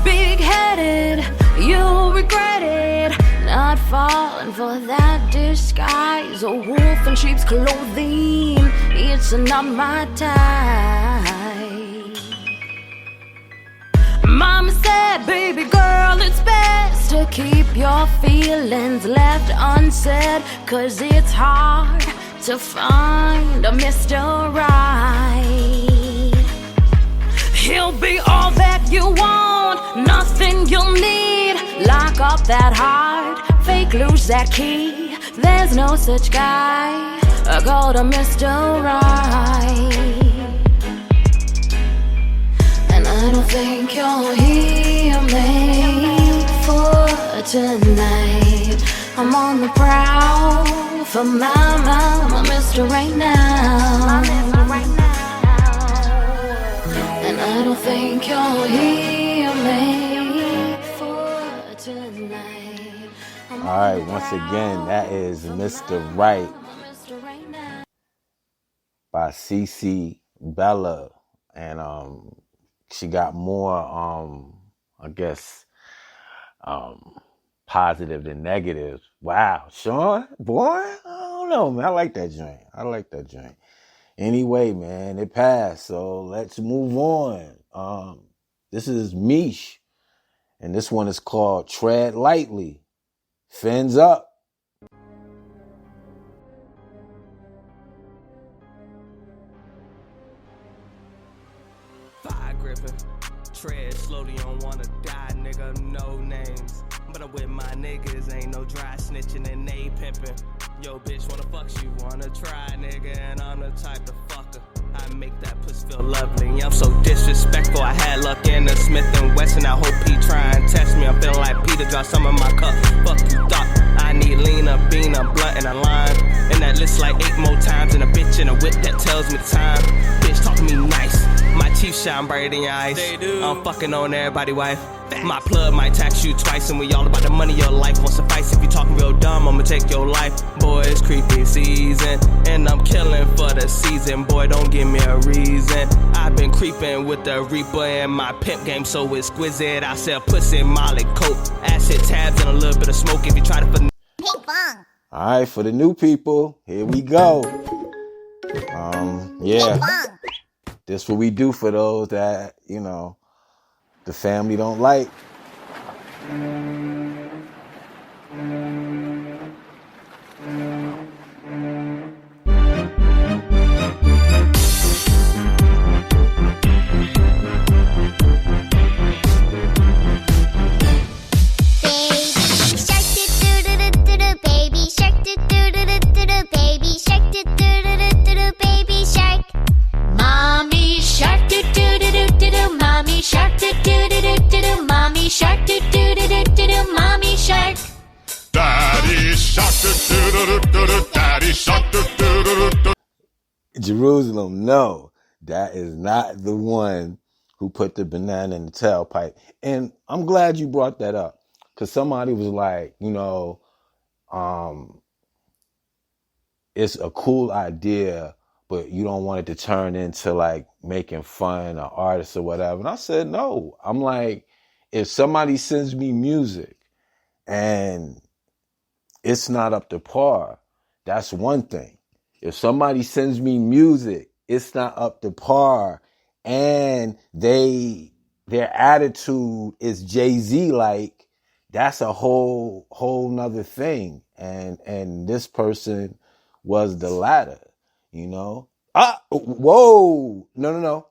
Big-headed, you'll regret it. Not falling for that disguise. A wolf in sheep's clothing, it's not my type. Mama said, baby girl, it's best to keep your feelings left unsaid, 'cause it's hard to find a Mr. Right. He'll be all that you want, nothing you'll need. Lock up that heart, fake lose that key. There's no such guy called a Mr. Right. And I don't think you're here made for tonight. I'm on the prowl for my Mr. Right now. And I don't think you're here made for tonight. Alright, once again, that is Mr. Right by CeCe Bella. And she got more I guess positive than negative. Wow, Sean, boy, I don't know, man. I like that joint. Anyway, man, it passed, so let's move on. This is Mish, and this one is called Tread Lightly. Fins up. Fire gripping, tread slowly, don't wanna die, nigga, no names. But I'm with my niggas, ain't no dry snitching and they pimping. Yo, bitch wanna fuck, she wanna try, nigga, and I'm the type to fuck her. I make that pussy feel lovely. I'm so disrespectful. I had luck in the Smith & Wesson. I hope he try and test me. I'm feeling like Peter, drop some in my cup. Fuck you thought. I need lean, a bean, a blunt, and a lime. And that list like 8 more times. And a bitch in a whip that tells me the time. Bitch, talk to me nice. My teeth shine brighter than your eyes. They do. I'm fucking on everybody, wife. My plug might tax you twice, and we all about the money. Your life won't suffice. If you talking real dumb, I'ma take your life. Boy, it's creepy season, and I'm killing for the season. Boy, don't give me a reason. I've been creeping with the Reaper, and my pimp game so exquisite. I sell pussy, molly, coke, acid tabs, and a little bit of smoke. If you try to ping pong. All right, for the new people, here we go. Yeah, this what we do for those that, you know, the family don't like. Shark, do do do do do do, mommy shark. Daddy shark, do do do do do, daddy shark, do do do do. Jerusalem, no, that is not the one who put the banana in the tailpipe. And I'm glad you brought that up, because somebody was like, you know, it's a cool idea, but you don't want it to turn into like making fun of artists or whatever. And I said, no. I'm like, if somebody sends me music and it's not up to par, that's one thing. If somebody sends me music, it's not up to par, and their attitude is Jay-Z like, that's a whole nother thing. And this person was the latter, you know? Whoa. No.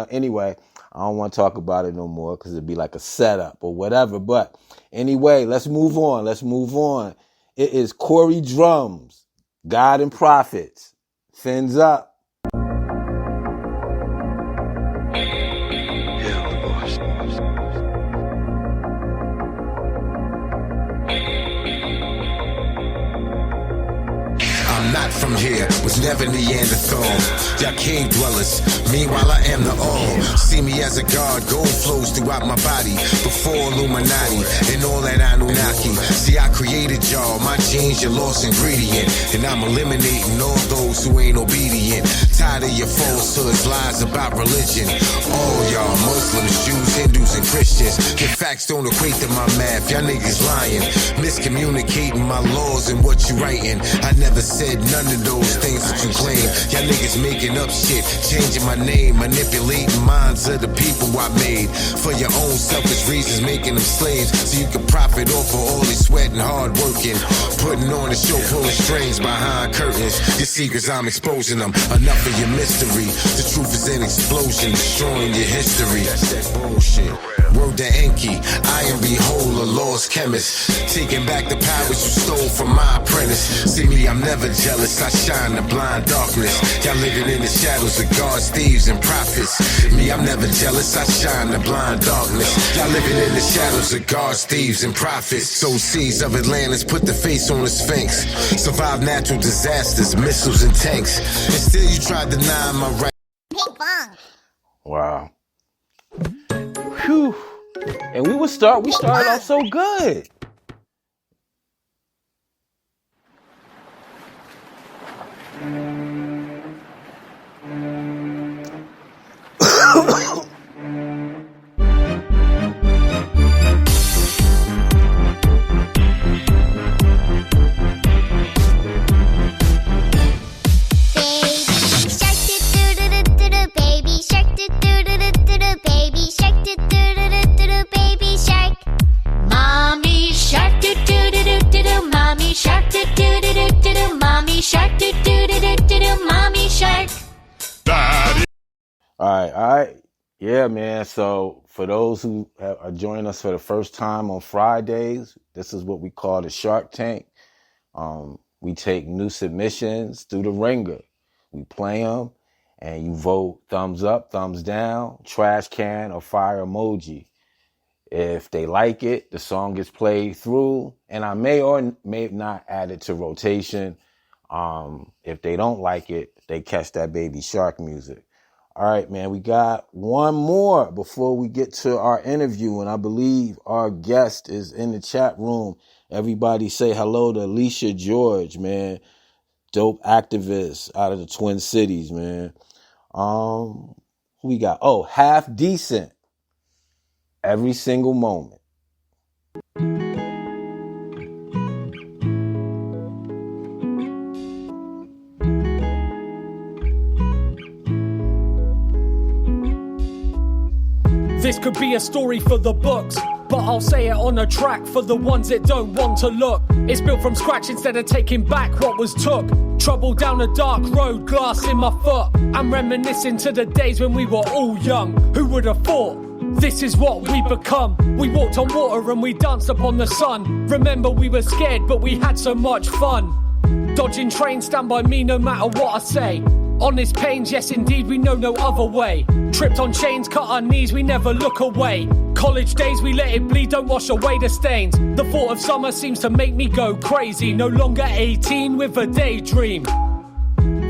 Anyway, I don't want to talk about it no more because it'd be like a setup or whatever. But anyway, let's move on. It is Corey Drums, God and Prophets. Fins up. I'm not from here, was never Neanderthal. Y'all cave dwellers, meanwhile I am the all. See me as a god, gold flows throughout my body. Before Illuminati and all that Anunnaki. See, I created y'all, my genes your lost ingredient. And I'm eliminating all those who ain't obedient. Tired of your falsehoods, lies about religion. All y'all Muslims, Jews, Hindus, Jews and Christians. Your facts don't equate to my math, y'all niggas lying. Miscommunicating my laws and what you writing. I never said none of those things that you claim. Y'all niggas making up shit, changing my name, manipulating minds of the people I made. For your own selfish reasons, making them slaves, so you can profit off of all this sweat and hard working. Putting on a show, pulling strings behind curtains. Your secrets, I'm exposing them. Enough of your mystery. The truth is an explosion, destroying your history. That's that bullshit. Word to Enki, I am behold a lost chemist. Taking back the powers you stole from my apprentice. See me, I'm never jealous, I shine the blind darkness. Y'all living in the shadows of gods, thieves, and prophets. Me, I'm never jealous, I shine the blind darkness. Y'all living in the shadows of gods, thieves, and prophets. Sow seeds of Atlantis, put the face on the Sphinx. Survive natural disasters, missiles and tanks. And still you try to deny my right. Wow. Whew. And we started off so good. All right. Yeah, man. So for those who are joining us for the first time on Fridays, this is what we call the Shark Tank. We take new submissions through the ringer. We play them, and you vote thumbs up, thumbs down, trash can, or fire emoji. If they like it, the song gets played through, and I may or may not add it to rotation. If they don't like it, they catch that Baby Shark music. All right, man, we got one more before we get to our interview, and I believe our guest is in the chat room. Everybody say hello to Alicia George, man. Dope activist out of the Twin Cities, man. Who we got? Oh, Half Decent. Every Single Moment. This could be a story for the books, but I'll say it on a track for the ones that don't want to look. It's built from scratch instead of taking back what was took. Trouble down a dark road, glass in my foot. I'm reminiscing to the days when we were all young. Who would have thought? This is what we become. We walked on water and we danced upon the sun. Remember we were scared but we had so much fun. Dodging trains, stand by me no matter what I say. Honest pains, yes indeed, we know no other way. Tripped on chains, cut our knees, we never look away. College days, we let it bleed, don't wash away the stains. The thought of summer seems to make me go crazy. No longer 18 with a daydream.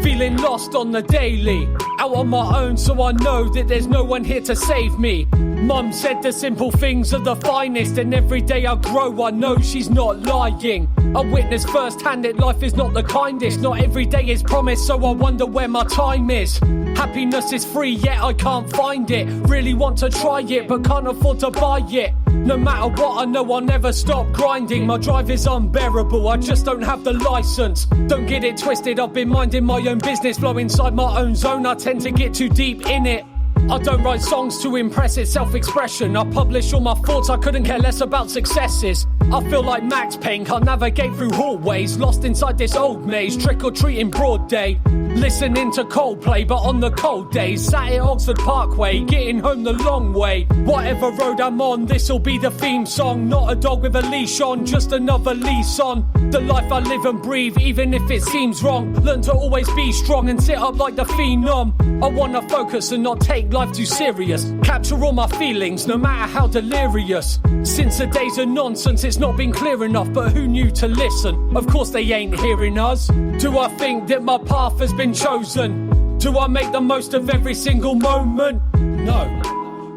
Feeling lost on the daily. Out on my own, so I know that there's no one here to save me. Mum said the simple things are the finest, and every day I grow, I know she's not lying. I witness firsthand that life is not the kindest. Not every day is promised, so I wonder where my time is. Happiness is free, yet I can't find it. Really want to try it, but can't afford to buy it. No matter what, I know I'll never stop grinding. My drive is unbearable, I just don't have the license. Don't get it twisted, I've been minding my own business. Flow inside my own zone, I tend to get too deep in it. I don't write songs to impress, it's self-expression. I publish all my thoughts, I couldn't care less about successes. I feel like Max Payne, can't navigate through hallways. Lost inside this old maze, trick-or-treat in broad day. Listening to Coldplay, but on the cold days. Sat at Oxford Parkway, getting home the long way. Whatever road I'm on, this'll be the theme song. Not a dog with a leash on, just another lease on the life I live and breathe, even if it seems wrong. Learn to always be strong and sit up like the phenom. I wanna focus and not take life too serious. Capture all my feelings, no matter how delirious. Since the days of nonsense, it's not been clear enough, but who knew to listen? Of course they ain't hearing us. Do I think that my path has been chosen? Do I make the most of every single moment? No.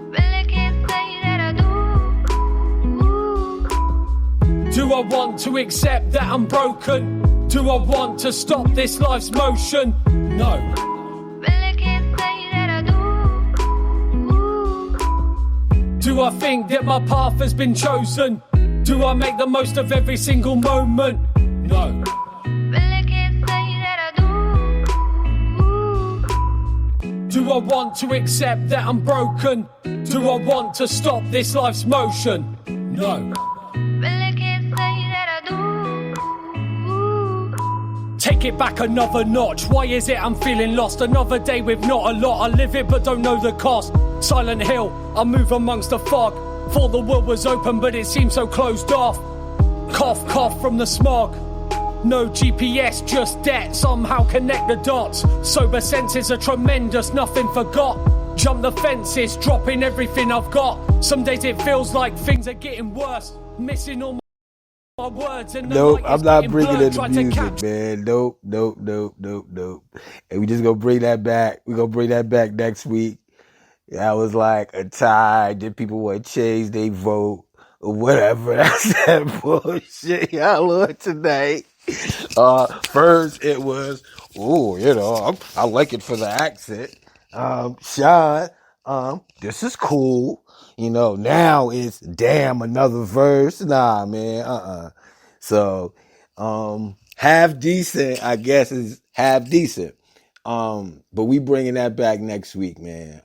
Really can't say that I do. Do I want to accept that I'm broken? Do I want to stop this life's motion? No. Really can't say that I do. Do Do I think that my path has been chosen? Do I make the most of every single moment? No. Do I want to accept that I'm broken? Do I want to stop this life's motion? No. Take it back another notch. Why is it I'm feeling lost? Another day with not a lot. I live it but don't know the cost. Silent Hill, I move amongst the fog. Thought the world was open but it seems so closed off. Cough, cough from the smog. No GPS, just debt. Somehow connect the dots. Sober senses are tremendous, nothing forgot. Jump the fences, dropping everything I've got. Some days it feels like things are getting worse. Missing all my words and the Nope, light I'm is not getting bringing blurred. in the Try to music, capture man. Nope. And we just gonna bring that back. We're gonna bring that back next week. That was like a tie. Then people want to change their vote or whatever. That's that bullshit y'all on tonight. First it was, I like it for the accent. Sean, this is cool. Now it's damn another verse. Nah, man, So, half decent, I guess, is half decent. But we bringing that back next week, man.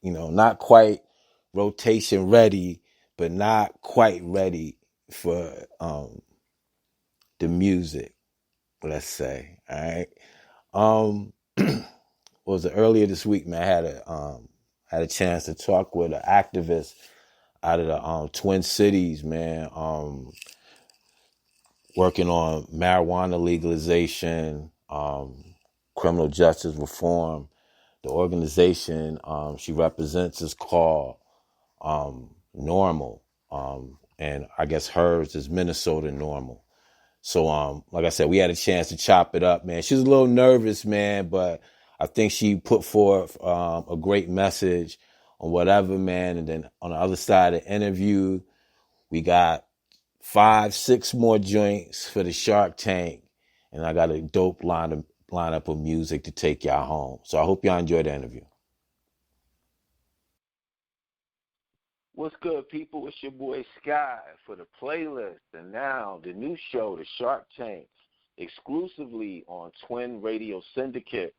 Not quite rotation ready, but not quite ready for the music, let's say. All right. Was it earlier this week, man? I had a chance to talk with an activist out of the Twin Cities, man. Working on marijuana legalization, criminal justice reform. The organization she represents is called Normal, and I guess hers is Minnesota Normal. So, like I said, we had a chance to chop it up, man. She was a little nervous, man, but I think she put forth a great message on whatever, man. And then on the other side of the interview, we got 5-6 more joints for the Shark Tank, and I got a dope lineup of music to take y'all home. So I hope y'all enjoy the interview. What's good, people? It's your boy Sky for the playlist, and now the new show, The Shark Tank, exclusively on Twin Radio Syndicate.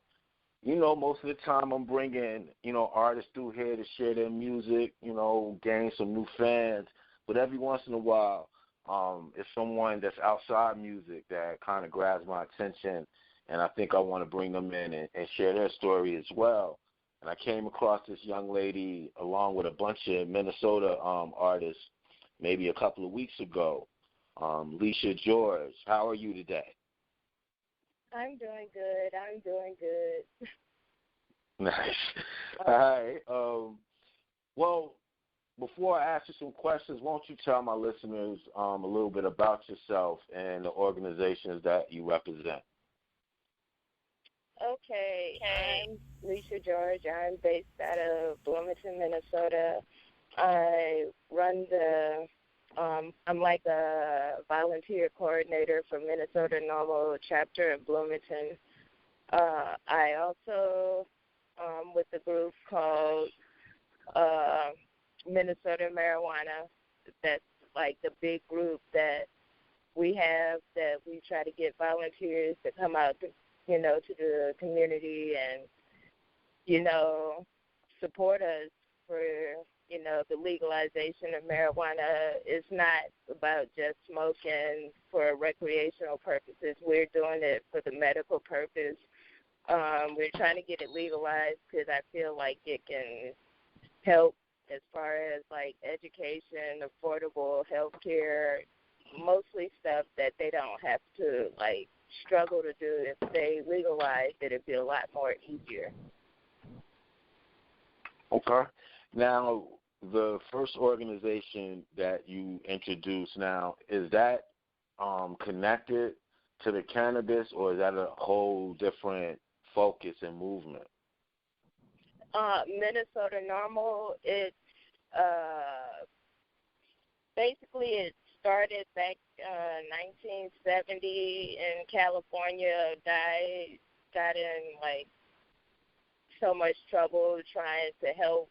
Most of the time I'm bringing, artists through here to share their music, gain some new fans. But every once in a while, it's someone that's outside music that kind of grabs my attention, and I think I want to bring them in and share their story as well. And I came across this young lady along with a bunch of Minnesota artists maybe a couple of weeks ago. Leisha George, how are you today? I'm doing good. Nice. All right. Well, before I ask you some questions, why don't you tell my listeners a little bit about yourself and the organizations that you represent? Okay, I'm Leisha George. I'm based out of Bloomington, Minnesota. I run I'm like a volunteer coordinator for Minnesota Normal chapter in Bloomington. I also, with a group called Minnesota Marijuana, that's like the big group that we have that we try to get volunteers to come out to the community and, support us for, the legalization of marijuana. Is not about just smoking for recreational purposes. We're doing it for the medical purpose. We're trying to get it legalized because I feel like it can help as far as, like, education, affordable health care, mostly stuff that they don't have to, like, struggle to do. If they legalize it, it'd be a lot more easier. Okay. Now, the first organization that you introduced now, is that connected to the cannabis, or is that a whole different focus and movement? Minnesota Normal, it's basically it started back 1970 in California. Got in like so much trouble trying to help